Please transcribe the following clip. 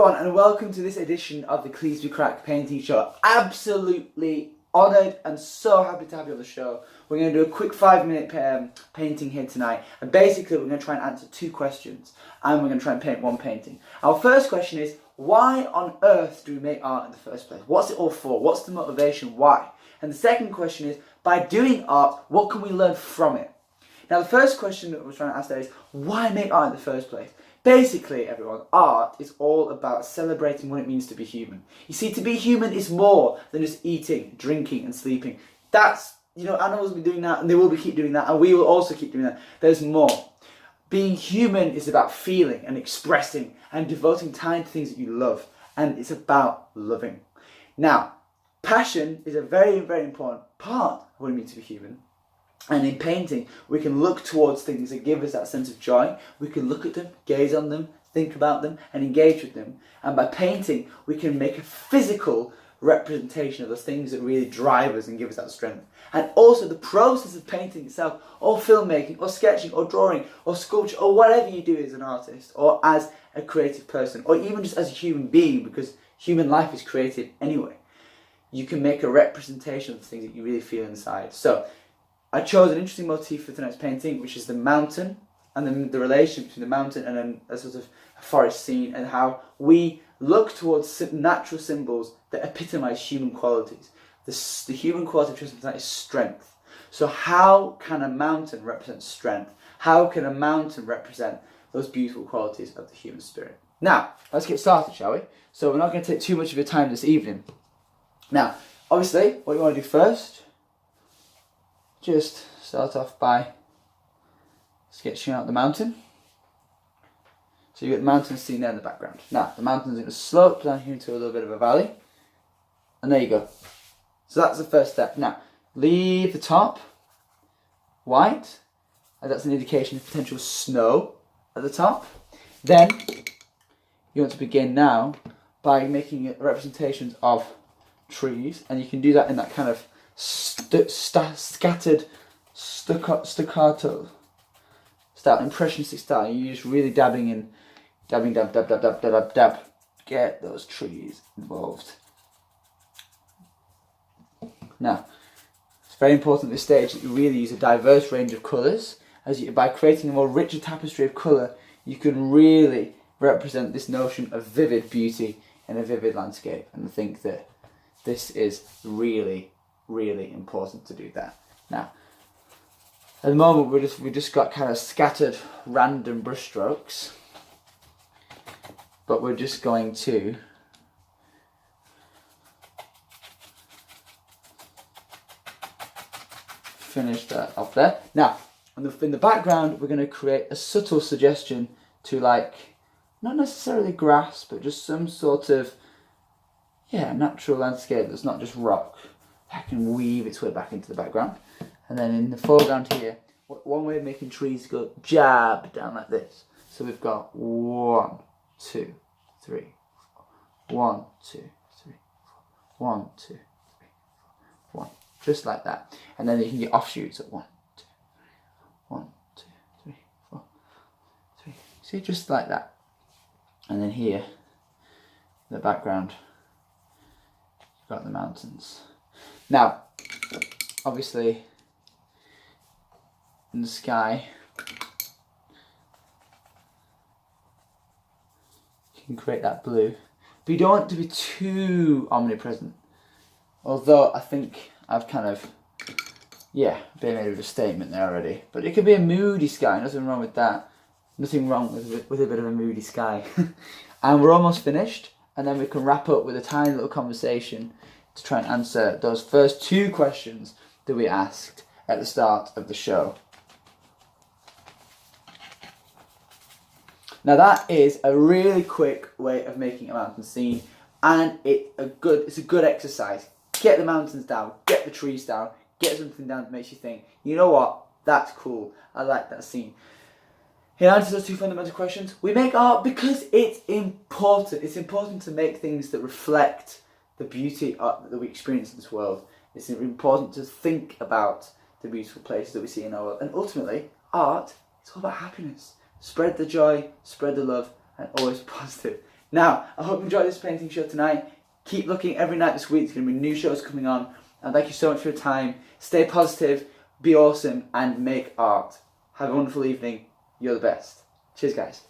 Everyone, and welcome to this edition of the Cleesby Crack Painting Show. Absolutely honoured and so happy to have you on the show. We're going to do a quick 5-minute painting here tonight, and basically we're going to try and answer 2 questions, and we're going to try and paint 1 painting. Our first question is, why on earth do we make art in the first place? What's it all for? What's the motivation? Why? And the second question is, by doing art, what can we learn from it? Now the first question that we're trying to ask there is, why make art in the first place? Basically, everyone, art is all about celebrating what it means to be human. You see, to be human is more than just eating, drinking and sleeping. That's, animals will be doing that and they will keep doing that, and we will also keep doing that. There's more. Being human is about feeling and expressing and devoting time to things that you love, and it's about loving. Now, passion is a very, very important part of what it means to be human. And in painting, we can look towards things that give us that sense of joy. We can look at them, gaze on them, think about them, and engage with them. And by painting, we can make a physical representation of those things that really drive us and give us that strength. And also the process of painting itself, or filmmaking, or sketching, or drawing, or sculpture, or whatever you do as an artist, or as a creative person, or even just as a human being, because human life is creative anyway. You can make a representation of the things that you really feel inside. So, I chose an interesting motif for tonight's painting, which is the mountain, and then the relationship between the mountain and then a sort of forest scene, and how we look towards natural symbols that epitomise human qualities. The human quality of tonight is strength. So how can a mountain represent strength? How can a mountain represent those beautiful qualities of the human spirit? Now, let's get started, shall we? So we're not going to take too much of your time this evening. Now, obviously, what you want to do first, just start off by sketching out the mountain. So you've got the mountain scene there in the background. Now, the mountain's going to slope down here into a little bit of a valley. And there you go. So that's the first step. Now, leave the top white, as that's an indication of potential snow at the top. Then, you want to begin now by making representations of trees. And you can do that in that kind of scattered staccato style, impressionistic style. You're just really dabbing, dab. Get those trees involved. Now, it's very important at this stage that you really use a diverse range of colours. By creating a more richer tapestry of colour, you can really represent this notion of vivid beauty in a vivid landscape. And I think that this is really important to do that. Now, at the moment we just got kind of scattered random brush strokes, but we're just going to finish that off there. Now, in the background, we're going to create a subtle suggestion to, like, not necessarily grass, but just some sort of natural landscape that's not just rock. That can weave its way back into the background. And then in the foreground here, one way of making trees go jab down like this. So we've got 1, 2, 3, 1, 2, 3, 1, 2, 3, 1. Just like that. And then you can get offshoots at 1, 2, 1, 2, 3, 4, 3. See, just like that. And then here, in the background, you've got the mountains. Now, obviously, in the sky, you can create that blue, but you don't want it to be too omnipresent. Although I think I've kind of, been made of a statement there already. But it could be a moody sky, nothing wrong with that. Nothing wrong with a bit of a moody sky. And we're almost finished, and then we can wrap up with a tiny little conversation to try and answer those first 2 questions that we asked at the start of the show. Now that is a really quick way of making a mountain scene, and it's a good exercise. Get the mountains down, get the trees down, get something down that makes you think, you know what, that's cool, I like that scene. In answer to those 2 fundamental questions, we make art because it's important. It's important to make things that reflect the beauty that we experience in this world. It's important to think about the beautiful places that we see in our world. And ultimately, art is all about happiness. Spread the joy, spread the love, and always positive Now, I hope you enjoyed this painting show tonight. Keep looking every night this week. There's going to be new shows coming on. And thank you so much for your time. Stay positive, be awesome, and make art. Have a wonderful evening. You're the best. Cheers, guys.